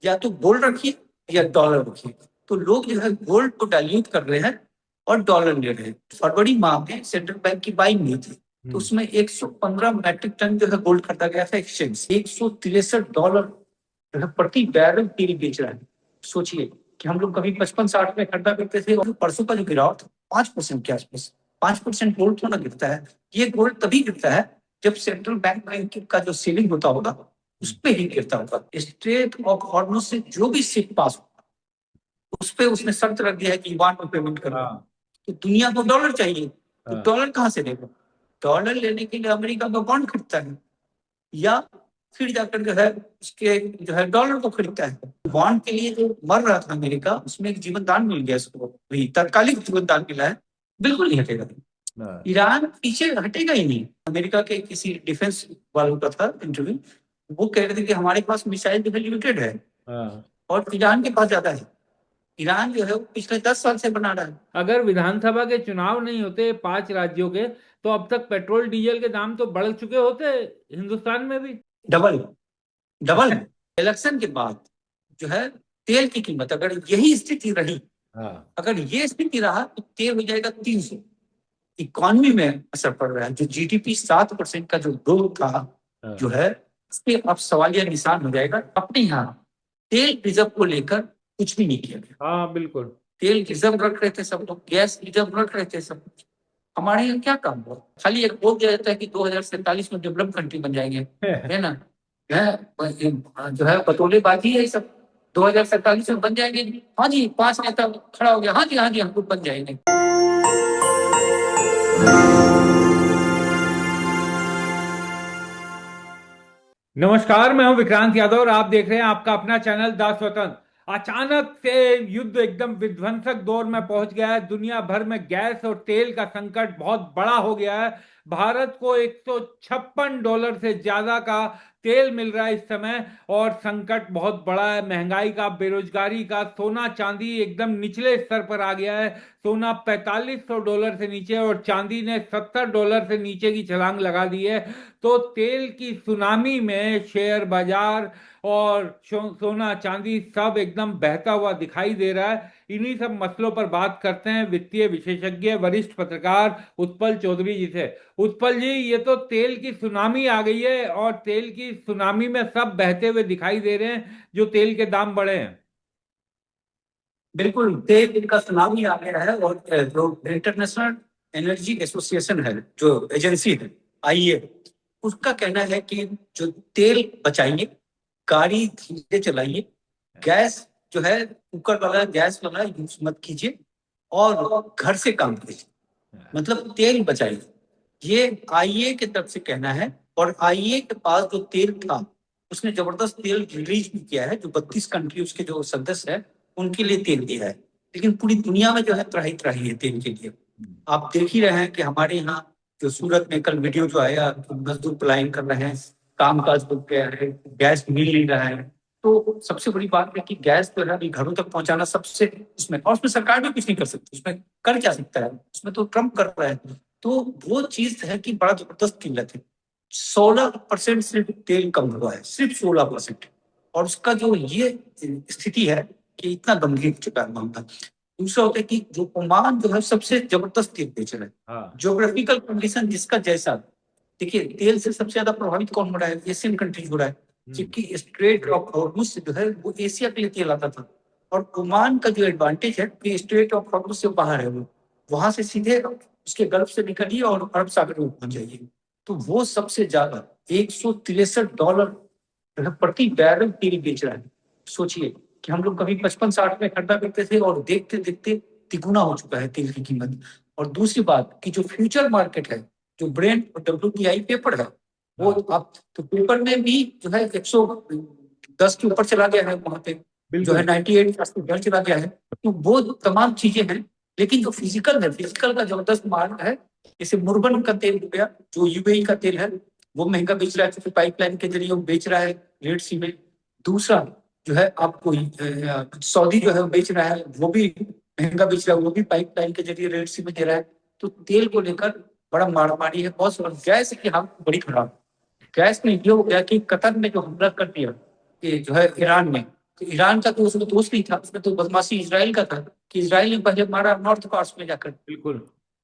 या तो गोल्ड रखिए या डॉलर रखिए। तो लोग जो है गोल्ड को डाइल्यूट कर रहे हैं और डॉलर ले रहे हैं। फरवरी माह में सेंट्रल बैंक की बाइंग हुई थी, तो उसमें 115 मैट्रिक टन जो है गोल्ड खरीदा गया था एक्सचेंज। $163 जो है प्रति बैरल तेल बेच रहा है। सोचिए कि हम लोग कभी 55-60 में खरीदा करते थे, और परसों का जो गिरावट 5% के आसपास। 5% गोल्ड थोड़ा गिरता है, ये गोल्ड तभी गिरता है जब सेंट्रल बैंक का जो सीलिंग होता होगा उस पे ही गिरता होगा। स्ट्रेट ऑफ हॉर्मुज से जो भी शिप पास होगा उस पे उसने शर्त रख दिया है कि युआन में पेमेंट करना। तो दुनिया को डॉलर चाहिए, तो डॉलर कहाँ से देगा? डॉलर लेने के लिए अमेरिका का बॉन्ड खरीदता है, या फिर जाकर जो है उसके जो है डॉलर को खरीदता है। बॉन्ड के लिए जो मर रहा था अमेरिका, उसमें एक जीवन दान मिल गया उसको, वही तात्कालिक जीवन दान मिला है, बिल्कुल नहीं हटेगा। ईरान पीछे हटेगा ही नहीं। अमेरिका के किसी डिफेंस वालों का था इंटरव्यू, वो कह रहे थे कि हमारे पास मिसाइल जो है लिमिटेड है और ईरान के पास ज्यादा है। ईरान जो है वो पिछले 10 साल से बना रहा है। अगर विधानसभा के चुनाव नहीं होते 5 राज्यों के, तो अब तक पेट्रोल डीजल के दाम तो बढ़ चुके होते हिंदुस्तान में भी। डबल डबल इलेक्शन के बाद जो है तेल की कीमत, अगर यही स्थिति रही, अगर ये स्थिति रहा, तो तेल हो जाएगा 300। इकोनॉमी में असर पड़ रहा है। जो जीडीपी 7% का जो ग्रोथ था जो है, इस पे अब सवालिया निशान हो जाएगा। अपने यहाँ तेल रिजर्व को लेकर कुछ भी नहीं किया गया। हाँ बिल्कुल, तेल रिजर्व रख रहे थे सब लोग, गैस रिजर्व रख रहे थे सब। हमारे यहाँ क्या काम हुआ? खाली एक बोल दिया जाता है कि 2047 में डेवलप कंट्री बन जाएंगे, है ना? जो है बतौलेबाजी है सब। 2047 में बन जाएंगे। हाँ जी, 5 नेता खड़ा हो गया, हाँ जी हाँ जी हम लोग बन जाएंगे। नमस्कार, मैं हूं विक्रांत यादव और आप देख रहे हैं आपका अपना चैनल द स्वतंत्र। अचानक से युद्ध एकदम विध्वंसक दौर में पहुंच गया है। दुनिया भर में गैस और तेल का संकट बहुत बड़ा हो गया है। भारत को $156 से ज्यादा का तेल मिल रहा है इस समय, और संकट बहुत बड़ा है। महंगाई का, बेरोजगारी का, सोना चांदी एकदम निचले स्तर पर आ गया है। सोना $4500 से नीचे और चांदी ने $70 से नीचे की छलांग लगा दी है। तो तेल की सुनामी में शेयर बाजार और सोना चांदी सब एकदम बहता हुआ दिखाई दे रहा है। इन्हीं सब मसलों पर बात करते हैं वित्तीय विशेषज्ञ वरिष्ठ पत्रकार उत्पल चौधरी जी से। उत्पल जी, ये तो तेल की सुनामी आ गई है और तेल की सुनामी में सब बहते हुए दिखाई दे रहे हैं जो तेल के दाम बढ़े हैं। बिल्कुल, तेल का सुनामी आ गया है। और जो इंटरनेशनल एनर्जी एसोसिएशन है, जो एजेंसी है आईईए, उसका कहना है कि जो तेल बचाइए, गाड़ी धीरे चलाइए, गैस जो है कुकर वाला गैस वाला यूज मत कीजिए, और घर से काम कीजिए, मतलब तेल बचाइए। ये आईईए की तरफ से कहना है। और आईईए के पास जो तेल था, उसने जबरदस्त तेल रिलीज भी किया है। जो 32 कंट्री उसके जो सदस्य है उनके लिए तेल दिया है। लेकिन पूरी दुनिया में जो है त्राही त्राही है तेल के लिए। आप देख ही रहे हैं कि हमारे यहाँ जो सूरत में कल वीडियो जो आया, मजदूर पलायन कर रहे हैं, कामकाज रुक गया है, गैस मिल नहीं रहा है। तो सबसे बड़ी बात है कि गैस जो है अभी घरों तक पहुंचाना सबसे उसमें, और उसमें सरकार भी कुछ नहीं कर सकती। उसमें कर क्या सकता है? उसमें तो ट्रम्प कर रहा है। तो वो चीज है कि बड़ा जबरदस्त किल्लत है। 16% सिर्फ तेल कम हुआ है, सिर्फ 16%। और उसका जो ये स्थिति है कि इतना गंभीर हो चुका है मामला। दूसरा होता है कि जो ओमान जो है सबसे जबरदस्त तेल बेच रहा है। ज्योग्राफिकल कंडीशन जिसका जैसा, देखिए तेल से सबसे ज्यादा प्रभावित कौन हो रहा है? एशियन कंट्रीज हो रहा है, जबकि स्ट्रेट ऑफ हॉर्मुज जो है वो एशिया के लिए तेल आता था। और ओमान का जो एडवांटेज है कि स्ट्रेट ऑफ हॉर्मुज से बाहर है, वो वहां से सीधे उसके गल्फ से निकलिए और अरब सागर में पहुंच जाइए। तो वो सबसे ज्यादा $163 प्रति बैरल तेल बेच रहा है। सोचिए कि हम लोग कभी 55-60 में खरीदा करते थे, और देखते देखते तिगुना हो चुका है तेल की कीमत। और दूसरी बात कि जो फ्यूचर मार्केट है, जो ब्रेंट और WTI पेपर है, वो अब तो पेपर में भी जो है 110 के ऊपर चला गया है, वहां पे जो है 98 के चला गया है। तो वो तमाम चीजें हैं। लेकिन जो फिजिकल है, फिजिकल का जबरदस्त मार्ग है। जैसे मुर्गन का तेल हो गया, जो यूएई का तेल है, वो महंगा बेच रहा है क्योंकि पाइपलाइन के जरिए वो बेच रहा है रेड सी में। दूसरा जो है आपको सऊदी जो है बेच रहा है, वो भी महंगा बेच रहा है, वो भी पाइपलाइन के जरिए रेड सी में दे रहा है। तो तेल को लेकर बड़ा मारामारी है बहुत। गैस की हालत बड़ी खराब। गैस में ये हो गया कि कतर ने जो हमला कर दिया कि जो है ईरान में, तो ईरान का तो उसमें दोष नहीं था, उसमें तो बदमाशी इसराइल का था कि इसराइल ने पहले मारा नॉर्थ पार्ट्स में जाकर, बिल्कुल।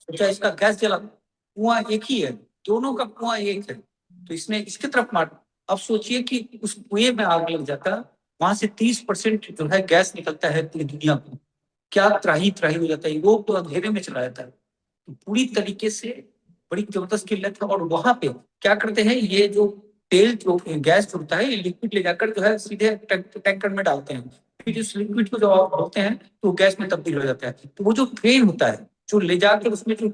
सोचा इसका गैस जला, कुआं एक ही है, दोनों का कुआं एक है, तो इसने इसकी तरफ मारा। अब सोचिए कि उस कुएं में आग लग जाता, वहां से 30% जो है गैस निकलता है पूरी दुनिया को, क्या त्राही त्राही हो जाता है, यूरोप तो अंधेरे में चला जाता है। तो पूरी तरीके से बड़ी जबरदस्त किल्लत है। और वहां पे क्या करते हैं, ये जो तेल जो गैस जो होता है, ये लिक्विड ले जाकर जो है सीधे टैंकर में डालते हैं, फिर इस लिक्विड को जब आप होते हैं तो गैस में तब्दील हो जाता है। तो वो जो ट्रेन होता है जो ले जाकर उसमें जो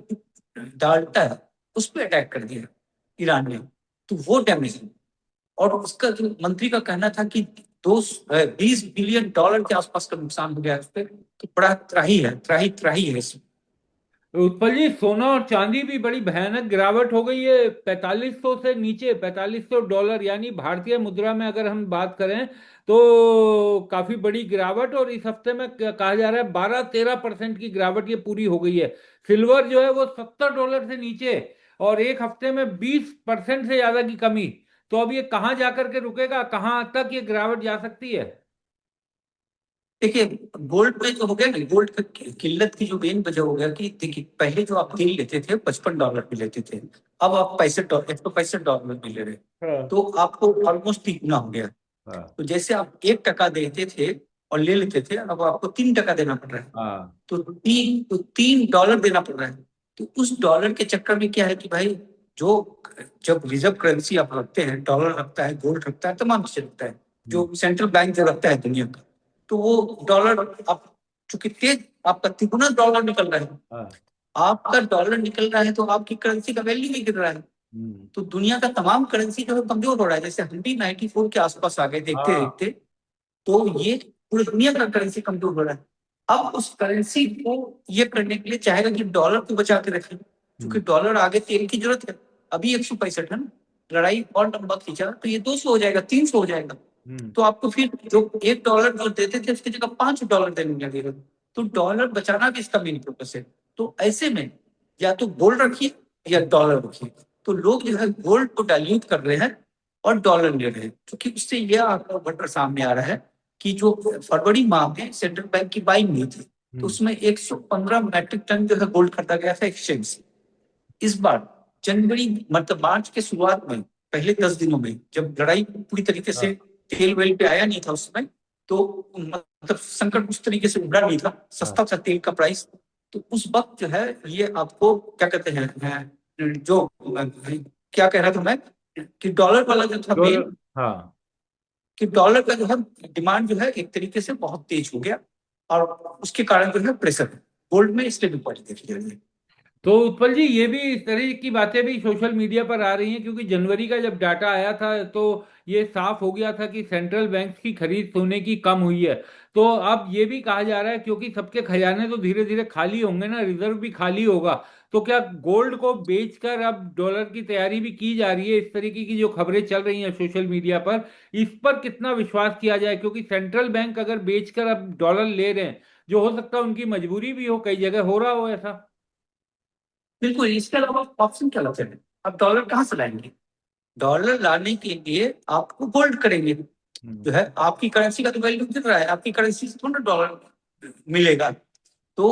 डालता है, उस पर अटैक कर दिया ईरान ने, तो वो डैमेज है। और उसका जो मंत्री का कहना था कि 20 बिलियन डॉलर के आसपास का नुकसान हो गया है उस पर। तो बड़ा त्राही है, त्राही त्राही है इसमें। उत्पल जी, सोना और चांदी भी बड़ी भयानक गिरावट हो गई है, 4500 से नीचे, $4500, यानी भारतीय मुद्रा में अगर हम बात करें तो काफी बड़ी गिरावट। और इस हफ्ते में कहा जा रहा है 12-13% की गिरावट ये पूरी हो गई है। सिल्वर जो है वो $70 से नीचे, और एक हफ्ते में 20% से ज्यादा की कमी। तो अब ये कहाँ जाकर के रुकेगा, कहाँ तक ये गिरावट जा सकती है? देखिए, गोल्ड में जो हो गया ना, गोल्ड की किल्लत की जो मेन वजह हो गया कि देखिए, पहले जो आप तेल लेते थे $55 में लेते थे, अब आप $65, $165 में ले रहे हैं। हाँ। तो आपको ऑलमोस्ट 3 गुना हो गया। हाँ। तो जैसे आप 1 टका देते थे और ले लेते थे, अब आपको 3 टका देना पड़ रहा है। हाँ। तो $3 देना पड़ रहा है। तो उस डॉलर के चक्कर में क्या है कि भाई, जो जब रिजर्व करेंसी आप रखते हैं, डॉलर रखता है, गोल्ड रखता है, तमाम चीजें रखता है, जो सेंट्रल बैंक जो रखता है दुनिया का, तो वो डॉलर आप चूंकि तेज आपका 3 गुना डॉलर निकल रहा है, हाँ। आपका डॉलर निकल रहा है तो आपकी करेंसी का वैल्यू भी गिर रहा है। तो दुनिया का तमाम करेंसी जो है कमजोर हो रहा है। जैसे हम भी 94 के आसपास आ गए देखते हाँ। देखते, तो ये पूरी दुनिया का करेंसी कमजोर हो रहा है। अब उस करेंसी को ये करने के लिए चाहेगा कि डॉलर को बचा के रखें, क्योंकि डॉलर आगे तेल की जरूरत है। अभी 165 है ना, लड़ाई और लंबा खींचा तो ये 200 हो जाएगा, 300 हो जाएगा। तो आपको फिर जो $1 जो देते थे उसकी जगह $5 देने लगेगा। तो डॉलर बचाना भी इसका मेन पर्पस है। तो ऐसे में या तो गोल्ड रखिए या डॉलर रखिए। तो लोग जो है गोल्ड को डाइल्यूट कर रहे हैं और डॉलर ले रहे हैं, क्योंकि उससे यह आंकड़ा बढ़कर सामने आ रहा है कि जो फरवरी माह में सेंट्रल बैंक की बाइंग हुई थी, तो उसमें 115 मैट्रिक टन जो है गोल्ड खरीदा गया था एक्सचेंज से। इस बार जनवरी मतलब मार्च के शुरुआत में पहले 10 दिनों में, जब लड़ाई पूरी तरीके से तेल वेल पे आया नहीं था उस समय, तो मतलब संकट उस तरीके से उभरा नहीं था, सस्ता था तेल का प्राइस। तो उस वक्त जो है ये आपको क्या कहते हैं, जो क्या कह रहा था मैं, कि डॉलर वाला जो था डॉलर। मेन, हाँ। कि डॉलर का जो है डिमांड जो है एक तरीके से बहुत तेज हो गया, और उसके कारण जो है प्रेशर गोल्ड में इसलिए भी बढ़ी देखी जा रही है। तो उत्पल जी, ये भी इस तरह की बातें भी सोशल मीडिया पर आ रही हैं, क्योंकि जनवरी का जब डाटा आया था तो ये साफ हो गया था कि सेंट्रल बैंक की खरीद सोने की कम हुई है। तो अब ये भी कहा जा रहा है, क्योंकि सबके खजाने तो धीरे धीरे खाली होंगे ना, रिजर्व भी खाली होगा, तो क्या गोल्ड को बेचकर अब डॉलर की तैयारी भी की जा रही है? इस तरीके की जो खबरें चल रही हैं सोशल मीडिया पर, इस पर कितना विश्वास किया जाए? क्योंकि सेंट्रल बैंक अगर बेचकर अब डॉलर ले रहे हैं, जो हो सकता है उनकी मजबूरी भी हो, कई जगह हो रहा हो ऐसा। बिल्कुल, इसके अलावा ऑप्शन क्या लगते हैं, अब डॉलर कहाँ से लाएंगे? डॉलर लाने के लिए आपको गोल्ड करेंगे, जो है आपकी करेंसी का तो वैल्यू गिर रहा है, आपकी करेंसी से थोड़ा डॉलर मिलेगा। तो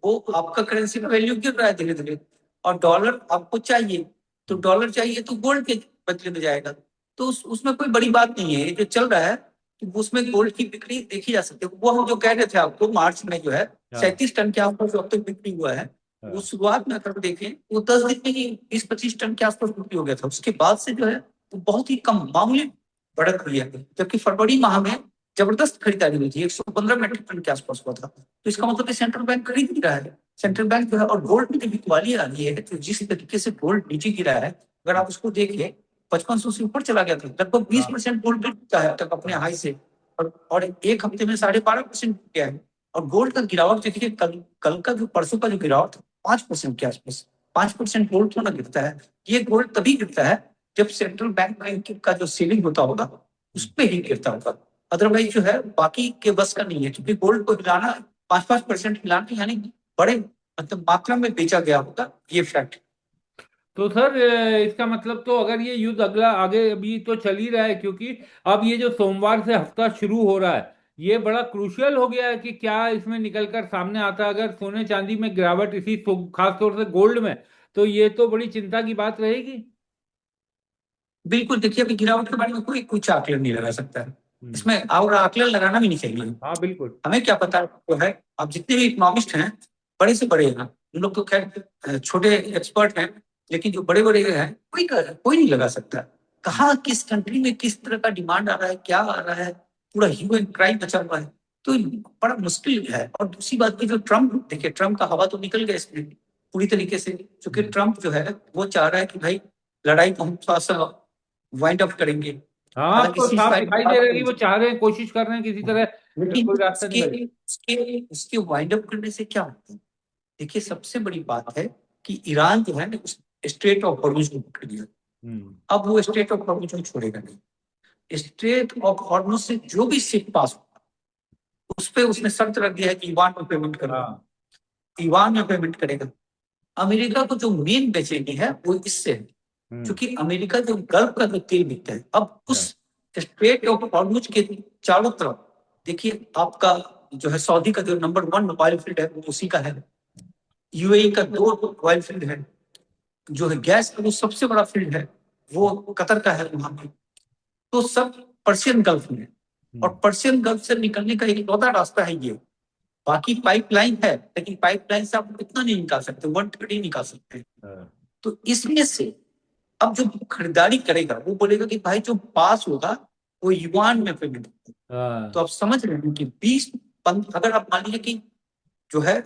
वो आपका करेंसी का वैल्यू गिर रहा है धीरे धीरे, और डॉलर आपको चाहिए, तो डॉलर चाहिए तो गोल्ड के बदले में जाएगा। तो उसमें कोई बड़ी बात नहीं है, ये जो चल रहा है तो उसमें गोल्ड की बिक्री देखी जा सकती है। वो हम जो कह रहे थे आपको, मार्च में जो है हाँ। 37 टन के आसपास जो अब तक बिक्री हुआ है, वो हाँ। शुरुआत में अगर देखें वो 10 दिन में ही 20-25 टन के आसपास बिक्री हो गया था। उसके बाद से जो है वो बहुत ही कम मामूली बढ़त हुई है, जबकि फरवरी माह में जबरदस्त खरीदारी हुई थी, 115 मैट्रिक टन के आसपास हुआ था। तो इसका मतलब सेंट्रल बैंक खरीद नहीं रहा है, सेंट्रल बैंक जो है। और गोल्ड में जो बिकवाली आ रही है, तो जिस तरीके से गोल्ड नीचे गिरा है, अगर आप उसको देखिए, 5500 से ऊपर चला गया था, लगभग 20% गोल्ड गिर चुका है अब तक अपने हाई से। और एक हफ्ते में 12.5% गया है। और गोल्ड का गिरावट देखिए, कल का जो परसों का जो गिरावट 5% के आसपास, 5% गोल्ड थोड़ा गिरता है। ये गोल्ड तभी गिरता है जब सेंट्रल बैंक का जो सेलिंग होता होगा उस पर ही गिरता होगा। अदरवाइज जो है बाकी के बस का नहीं है, क्योंकि गोल्ड को हिलाना 5-5% हिलाना यानी बड़े मतलब मात्रा में बेचा गया होगा, ये फैक्ट। तो सर, इसका मतलब तो अगर ये युद्ध अगला आगे अभी तो चल ही रहा है, क्योंकि अब ये जो सोमवार से हफ्ता शुरू हो रहा है, ये बड़ा क्रूशियल हो गया है कि क्या इसमें निकल कर सामने आता है। अगर सोने चांदी में गिरावट इसी खास तौर से गोल्ड में, तो ये तो बड़ी चिंता की बात रहेगी। बिल्कुल, देखिए अभी गिरावट के बारे में कोई कुछ आकलन नहीं लगा सकता है। हम्म। इसमें और आकलन लगाना भी नहीं चाहिए। हाँ बिल्कुल। हमें क्या पता है जो है, अब जितने भी इकोनॉमिस्ट हैं, बड़े से बड़े हैं, उन लोग तो खैर छोटे एक्सपर्ट हैं, लेकिन जो बड़े बड़े हैं कोई नहीं लगा सकता कहाँ किस कंट्री में किस तरह का डिमांड आ रहा है, क्या आ रहा है। पूरा ह्यूमन क्राइम मचा हुआ है, तो बड़ा मुश्किल है। और दूसरी बात की जो ट्रम्प, देखिए ट्रम्प का हवा तो निकल गया इसमें पूरी तरीके से, क्योंकि ट्रम्प जो है वो चाह रहा है कि भाई लड़ाई को हम थोड़ा सा वाइंड अप करेंगे। हाँ, अब हालांकि तो सीज साफ फायर की दिखाई दे बात रहा है कि नहीं, वो चाह रहे हैं, कोशिश कर रहे हैं किसी तरह लेकिन कोई रास्ता इसके निकले। इसके इसके वाइंड अप करने से क्या होता है? देखिए सबसे बड़ी बात है कि ईरान जो है ना उस स्ट्रेट ऑफ हॉर्मुज को पकड़ लिया। हम्म। अब वो स्ट्रेट ऑफ हॉर्मुज को छोड़ेगा नहीं। स्ट्रेट ऑफ हॉर्मुज से जो भी शिप पास होगा उस पे उसने शर्त रख दिया है कि ईवान में पेमेंट करेगा। हाँ। ईवान में पेमेंट करेगा। अमेरिका को जो मेन बेचेगी है वो इससे है, हम्म। क्योंकि अमेरिका जो गल्फ का जो तेल बिकता है अब उस हाँ। स्ट्रेट ऑफ हॉर्मुज के चारों तरफ, देखिए आपका जो है सऊदी का जो नंबर 1 ऑयल फील्ड है वो उसी का है। यूएई का 2 ऑयल फील्ड है। जो है गैस का जो सबसे बड़ा फील्ड है वो कतर का है वहां पे। तो सब पर्शियन गल्फ में है। और हम्म। पर्शियन गल्फ से निकलने का एक लौता रास्ता है ये। बाकी पाइपलाइन है, लेकिन पाइपलाइन से आप इतना नहीं निकाल सकते, 1/3 ही निकाल सकते हैं। हाँ। तो इसमें से अब जो खरीदारी करेगा वो बोलेगा कि भाई जो पास होगा वो युआन में पेमेंट होगा। तो हाँ। आप समझ रहे हैं कि 20 अगर आप मान लीजिए कि जो है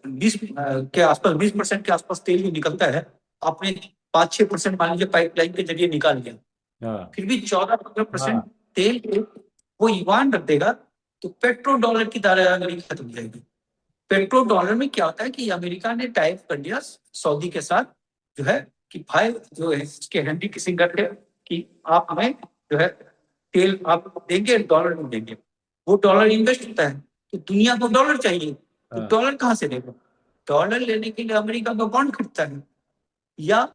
20% के आसपास तेल जो निकलता है, आपने 5-6% मान लीजिए पाइपलाइन के जरिए निकाल लिया, हाँ। फिर भी 14-15% हाँ। तेल को वो युआन रख देगा। तो पेट्रो डॉलर की दादागिरी खत्म हो जाएगी। पेट्रो डॉलर में क्या होता है कि अमेरिका ने टाइप कर दिया सऊदी के साथ, जो है कि भाई जो है इसके हैंडी किसिंग करके कि आप हमें जो है तेल आप देंगे, डॉलर में देंगे। वो डॉलर इन्वेस्ट होता है, तो दुनिया को डॉलर चाहिए, तो हाँ। डॉलर कहाँ से देगा? डॉलर लेने के लिए अमेरिका का बॉन्ड खरीदता है, या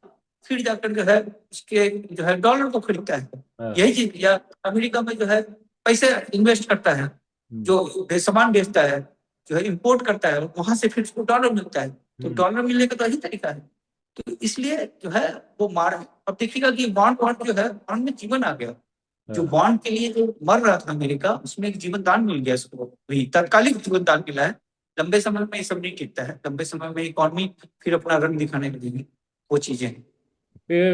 फिर जाकर जो है उसके जो है डॉलर को खरीदता है। हाँ। यही चीज, या अमेरिका में जो है पैसे इन्वेस्ट करता है, हम्म। जो सामान बेचता है, जो है इंपोर्ट करता है, वहां से फिर उसको डॉलर मिलता है। तो हम्म। डॉलर मिलने का तो यही तरीका है। तो इसलिए जो है वो मार, अब देखिएगा कि बॉन्ड बॉन्ड जो है बॉन्ड में जीवन आ गया। जो हाँ। बॉन्ड के लिए जो मर रहा था अमेरिका, उसमें एक जीवन दान मिल गया उसको, वही तात्कालिक जीवन दान मिला है। लंबे समय में ये सब नहीं टिकता है, लंबे समय में इकॉनमी फिर अपना रंग दिखाने लगेगी, वो चीजें हैं।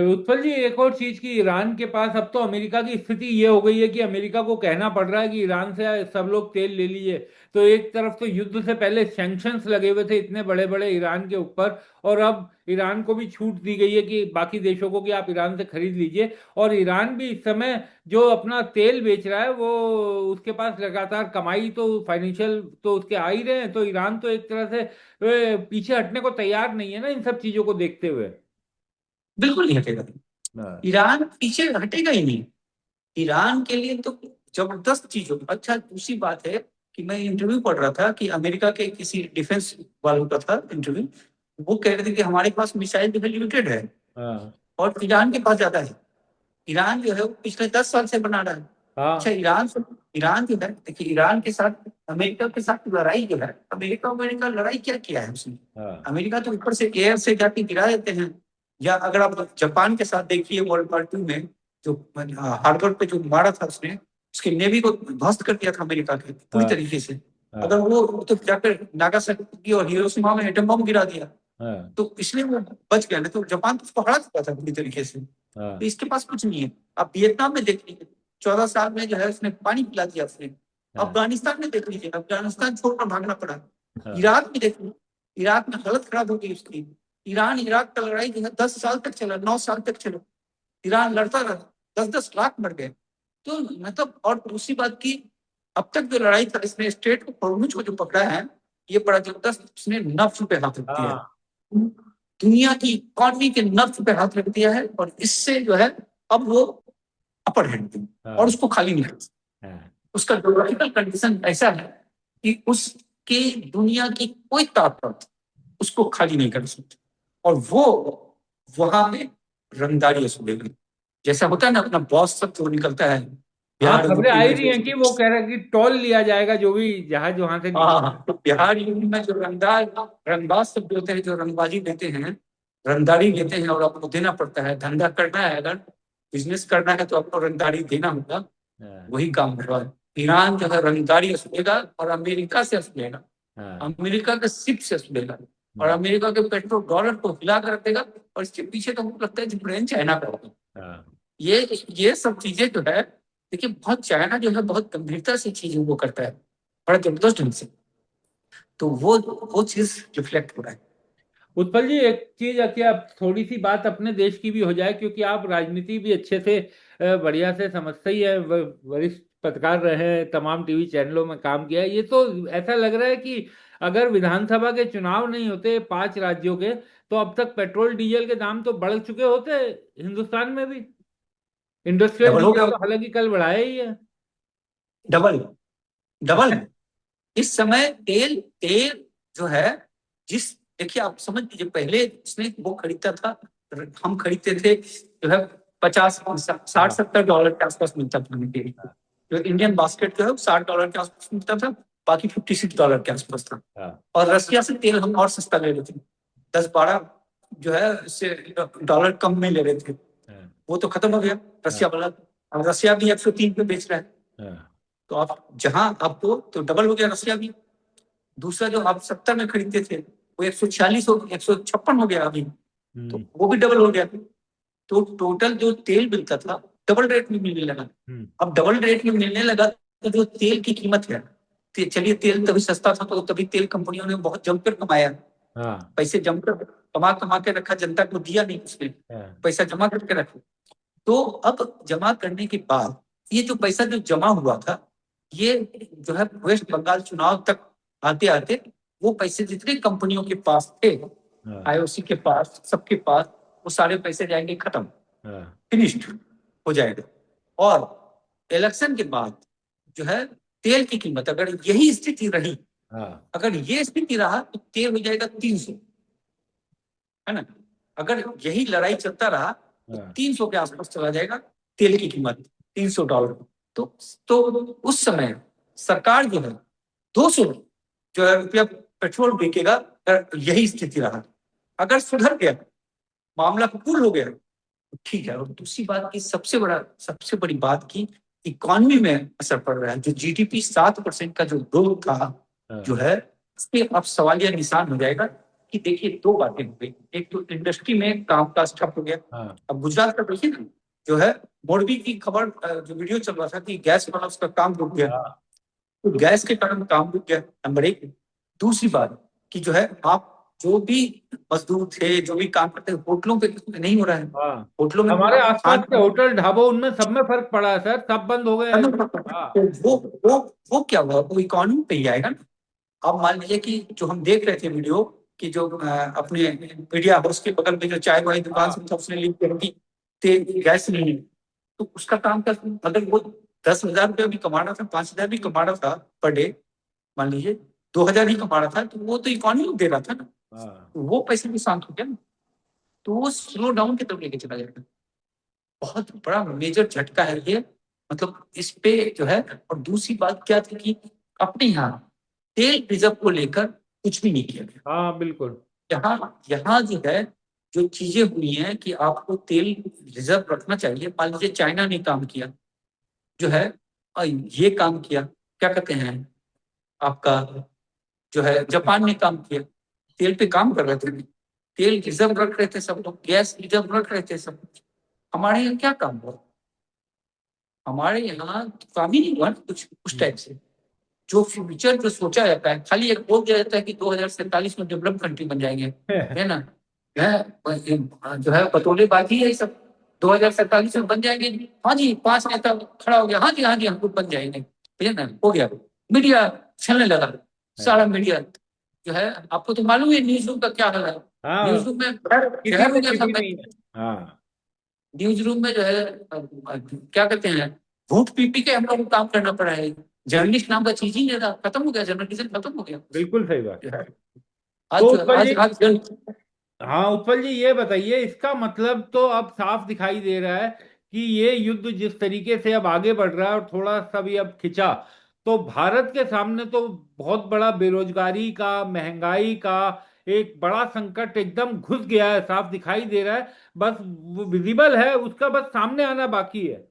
उत्पल जी, एक और चीज की, ईरान के पास अब तो अमेरिका की स्थिति ये हो गई है कि अमेरिका को कहना पड़ रहा है कि ईरान से सब लोग तेल ले लीजिए। तो एक तरफ तो युद्ध से पहले सैंक्शंस लगे हुए थे इतने बड़े बड़े ईरान के ऊपर, और अब ईरान को भी छूट दी गई है कि बाकी देशों को कि आप ईरान से खरीद लीजिए। और ईरान भी इस समय जो अपना तेल बेच रहा है वो उसके पास लगातार कमाई तो फाइनेंशियल तो उसके आ ही रहे हैं। तो ईरान तो एक तरह से पीछे हटने को तैयार नहीं है ना इन सब चीजों को देखते हुए। बिल्कुल नहीं हटेगा। हाँ। ईरान पीछे हटेगा ही नहीं। ईरान के लिए तो जबरदस्त चीज होगी। अच्छा, दूसरी बात है कि मैं इंटरव्यू पढ़ रहा था कि अमेरिका के किसी डिफेंस वालों का था इंटरव्यू। वो कह रहे थे कि हमारे पास मिसाइल जो है लिमिटेड है हाँ। और ईरान के पास ज्यादा है। ईरान जो है वो पिछले 10 साल से बना रहा है। अच्छा, हाँ। ईरान जो है, देखिए ईरान के साथ अमेरिका के साथ लड़ाई जो है, अमेरिका अमेरिका लड़ाई क्या किया है उसने? हाँ। अमेरिका तो ऊपर से एयर से जाके गिरा देते हैं। या अगर आप जापान के साथ देखिए वर्ल्ड war II में, जो हार्बर पे जो मारा था उसने, उसके नेवी को ध्वस्त कर दिया था अमेरिका के पूरी हाँ। तरीके से। अगर हाँ। वो तो जाकर नागासाकी और हिरोशिमा में एटम बम गिरा दिया, हाँ। तो इसलिए वो बच गया। नहीं तो जापान तो उसको हरा चुका था पूरी तरीके से। तो हाँ। इसके पास कुछ नहीं है। आप वियतनाम में देख लीजिए, 14 साल में जो है उसने पानी पिला दिया उसने। हाँ। अफगानिस्तान में देख लीजिए, अफगानिस्तान छोड़कर भागना पड़ा। हाँ। इराक में देख लीजिए, इराक में हालत खराब हो गई उसकी। ईरान इराक का लड़ाई जो है 10 साल तक चला, 9 साल तक चला। ईरान लड़ता रहा, 10-10 लाख मर गए। तो मतलब, और दूसरी बात की, अब तक जो लड़ाई था इसने स्टेट को हॉर्मुज को जो पकड़ा है, ये बड़ा जबरदस्त उसने नफ्स पे हाथ रख दिया है। हाँ। दुनिया की इकॉनमी के नफ्स पे हाथ रख दिया है, और इससे जो है अब वो अपर हैंड और हाँ। उसको खाली नहीं कर सकता। हाँ। उसका जोग्राफिकल कंडीशन ऐसा है कि उसके दुनिया की कोई ताकत उसको खाली नहीं कर सकती। और वो वहां में रंगदारी असूलेगी। जैसा होता है ना, अपना बॉस सब जो निकलता है हाँ, बिहार खबरें यूपी आई में रही जो, हैं कि वो कह रहा है कि टोल लिया जाएगा जो भी जहाज वहां से निकले। हाँ, तो बिहार यूपी में जो रंगबाज सब जो होते हैं, जो रंगबाजी देते हैं, रंगदारी देते हैं, और आपको देना पड़ता है। धंधा करना है, अगर बिजनेस करना है तो आपको रंगदारी देना होगा। हाँ, वही काम हो रहा है। ईरान जो है रंगदारी असुलेगा और अमेरिका से असुलेगा, हाँ, अमेरिका के सिप से असुलेगा, और हम्म, अमेरिका के पेट्रोल डॉलर को हिला कर रखेगा। और इसके पीछे तो मुझे लगता है जो ब्रेन चाइना का होगा। हाँ। ये ये सब चीजें जो है, देखिए, बहुत चाइना जो है बहुत गंभीरता से चीजों को करता है, बड़ा जबरदस्त ढंग से। तो वो चीज रिफ्लेक्ट हो रहा है। उत्पल जी, एक चीज कि आप थोड़ी सी बात अपने देश की भी हो जाए, क्योंकि आप राजनीति भी अच्छे से बढ़िया से समझते ही है, वरिष्ठ पत्रकार रहे हैं, तमाम टीवी चैनलों में काम किया है। ये तो ऐसा लग रहा है कि अगर विधानसभा के चुनाव नहीं होते 5 राज्यों के, तो अब तक पेट्रोल डीजल के दाम तो बढ़ चुके होते हिंदुस्तान में भी। इंडस्ट्रियल डबल हो डीजल गया, तो हालांकि कल बढ़ाया ही है। Double, double. इस समय तेल तेल जो है, जिस, देखिए आप समझ लीजिए, पहले उसने वो खरीदता था, हम खरीदते थे जो है 50 60 70 डॉलर के आसपास मिलता था हमें तेल। हाँ, जो इंडियन बास्केट जो है वो $60 के आसपास मिलता था, बाकी $56 के आसपास था। हाँ, और रसिया से तेल हम और सस्ता ले रहे थे, 10 12 जो है इससे डॉलर कम में ले रहे थे। हाँ, वो तो खत्म हो गया हाँ, रसिया वाला। अब रसिया भी 103 पे बेच रहा है। हाँ, तो आप जहां आपको तो डबल हो गया रसिया भी। दूसरा जो आप 70 में खरीदते थे वो 146 हो, 156 हो गया अभी। तो हम्म, वो भी डबल हो गया। तो टोटल जो तेल मिलता था डबल रेट में मिलने लगा। हम्म, अब डबल रेट में मिलने लगा तो जो तेल की कीमत है, चलिए तेल तभी सस्ता था तो तभी तेल कंपनियों ने बहुत जमकर कमाया, हाँ, पैसे जमकर कमा कमा के रखा, जनता को दिया नहीं उसने, हाँ, पैसा जमा करके रखा। तो अब जमा करने के बाद ये जो पैसा जो जमा हुआ था, ये जो है वेस्ट बंगाल चुनाव तक आते आते वो पैसे जितने कंपनियों के पास थे, हाँ, आईओसी के पास, सबके पास, वो सारे पैसे जाएंगे खत्म, हाँ, फिनिश्ड हो जाएगा। और इलेक्शन के बाद जो है तेल की कीमत अगर यही स्थिति रही, हाँ, अगर ये स्थिति रहा तो तेल हो जाएगा 300, है ना। अगर यही लड़ाई चलता रहा तो हाँ, 300 के आसपास चला जाएगा तेल की कीमत, $300। तो तो उस समय सरकार जो है 200 जो है रुपया पेट्रोल बिकेगा, अगर यही स्थिति रहा। अगर सुधर गया, मामला कूल हो गया तो ठीक है। और दूसरी बात की सबसे बड़ी बात की इकोनॉमी में असर पड़ रहा है। जो जीडीपी 7% का जो ग्रोथ था जो हाँ, है, इसके अब सवालिया निशान हो जाएगा। कि देखिए, दो बातें हो गई, एक तो इंडस्ट्री में कामकाज ठप हो गया। हाँ, अब गुजरात का देखिए ना, जो है मोरबी की खबर, जो वीडियो चल रहा था कि गैस वाला उसका काम रुक गया, हाँ, तो गैस के कारण काम रुक गया, नंबर एक। दूसरी बात कि जो है आप जो भी मजदूर थे, जो भी काम करते थे, होटलों पे नहीं हो रहा है। हाँ। होटलों में हमारे आप आसपास खान, के होटल ढाबों उनमें सब में फर्क पड़ा है सर, सब बंद हो गए हैं। हाँ, तो वो क्या हुआ, वो इकोनॉमी पे ही आएगा ना। अब मान लीजिए कि जो हम देख रहे थे वीडियो, कि जो अपने मीडिया हाउस के बगल में जो चाय वाली दुकान हाँ, से था, उसने लिख के रखी तेल गैस नहीं है। तो उसका काम का, अगर वो 10,000 रुपया भी कमा रहा था, 5,000 भी कमा रहा था पर डे, मान लीजिए 2,000 ही कमा रहा था, तो वो तो इकोनॉमी दे रहा था ना। हाँ, तो वो पैसे भी शांत हो गया ना। तो वो स्लो डाउन की तरफ लेके चला जाएगा। बहुत बड़ा मेजर झटका है ये, मतलब इस पे जो है। और दूसरी बात क्या थी कि अपने यहाँ तेल रिजर्व को लेकर कुछ भी नहीं किया गया। हाँ, बिल्कुल। यहाँ यहाँ जो है, जो चीजें हुई हैं कि आपको तेल रिजर्व रखना चाहिए। मान लीजिए चाइना ने काम किया जो है, ये काम किया, क्या कहते हैं आपका, जो है जापान ने काम किया, तेल पे काम कर रहे थे, तेल रिजर्व रख रहे थे सब लोग, गैस रिजर्व रख रहे थे सब। हमारे यहाँ क्या काम हुआ? हमारे यहाँ तो काम ही नहीं हुआ ना कुछ उस टाइप से। जो फ्यूचर जो सोचा जाता है, खाली एक बोल दिया जाता है कि 2047 में डेवलप कंट्री बन जाएंगे, है ना। जो है बतौलेबाजी है सब। 2047 में बन जाएंगे, हाँ जी, 5 नेता खड़ा हो गया, हाँ जी हाँ जी हम लोग बन जाएंगे, है ना, हो गया। मीडिया चलने लगा, सारा हाँ, मीडिया जो है। आपको तो मालूम है न्यूज रूम का क्या हाल है। हाँ, न्यूज रूम में किसी जहर को हो गया किसी था। नहीं है। हाँ, न्यूज रूम में जो है क्या कहते हैं, भूख पी पी के हम लोग को काम करना पड़ा है। जर्नलिस्ट नाम का चीज ही नहीं था, खत्म हो गया, जर्नलिज्म खत्म हो गया। बिल्कुल सही बात। तो आज उत्पल जी, आज आज हाँ उत्पल जी, ये बताइए, इसका मतलब तो अब साफ दिखाई दे रहा है कि ये युद्ध जिस तरीके से अब आगे बढ़ रहा है और थोड़ा सा भी अब खिंचा, तो भारत के सामने तो बहुत बड़ा बेरोजगारी का, महंगाई का एक बड़ा संकट एकदम घुस गया है, साफ दिखाई दे रहा है। बस वो विजिबल है, उसका बस सामने आना बाकी है।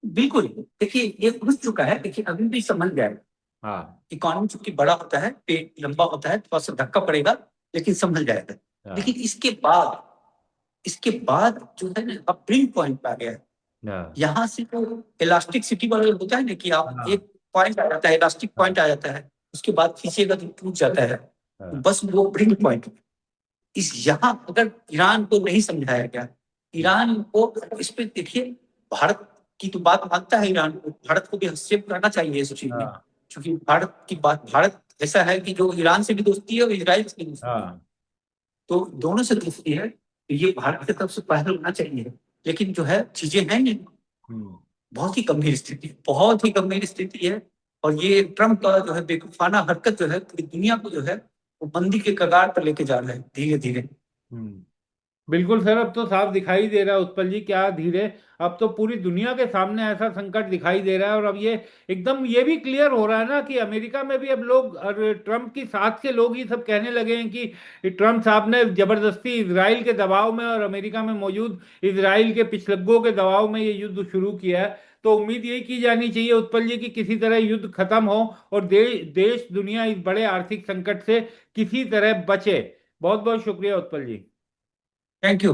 बिल्कुल। देखिए ये घुस चुका है, देखिए अभी भी समझ जाए। हाँ। इकोनॉमी चूंकि बड़ा होता है, पेट लंबा होता है, थोड़ा सा धक्का पड़ेगा लेकिन संभल जाएगा। लेकिन हाँ। इसके बाद जो है ना, अब ब्रेक पॉइंट पे आ गया है। हाँ। यहाँ से तो इलास्टिक सिटी वाला होता है ना, कि आप हाँ। एक पॉइंट आ जाता है, इलास्टिक हाँ। पॉइंट आ जाता है, उसके बाद खींचेगा तो टूट जाता है। तो हाँ। बस वो ब्रेक पॉइंट, इस यहाँ अगर ईरान को नहीं समझाया गया, ईरान को इस पे देखिए, भारत की तो बात मानता है ईरान को, भारत को भी हस्तक्षेप करना चाहिए इस चीज में। हाँ। क्योंकि भारत ऐसा है कि जो ईरान से भी दोस्ती है और इजराइल से भी दोस्ती है, हाँ। तो दोनों से दोस्ती है, तो ये भारत की तरफ से पहल होना चाहिए। लेकिन जो है चीजें हैं नहीं, हम्म। बहुत ही गंभीर स्थिति, बहुत ही गंभीर स्थिति है। और ये ट्रम्प का जो है बेवकूफाना हरकत जो है, पूरी दुनिया को जो है वो मंदी के कगार पर लेके जा रहा है धीरे धीरे। हम्म। बिल्कुल सर, अब तो साफ दिखाई दे रहा है उत्पल जी, क्या धीरे, अब तो पूरी दुनिया के सामने ऐसा संकट दिखाई दे रहा है। और अब ये एकदम ये भी क्लियर हो रहा है ना कि अमेरिका में भी अब लोग और ट्रम्प की साथ के लोग ही सब कहने लगे हैं कि ट्रम्प साहब ने जबरदस्ती इसराइल के दबाव में और अमेरिका में मौजूद इसराइल के पिछलग्गों के दबाव में ये युद्ध शुरू किया है। तो उम्मीद यही की जानी चाहिए उत्पल जी कि किसी तरह युद्ध खत्म हो और देश दुनिया इस बड़े आर्थिक संकट से किसी तरह बचे। बहुत बहुत शुक्रिया उत्पल जी। Thank you.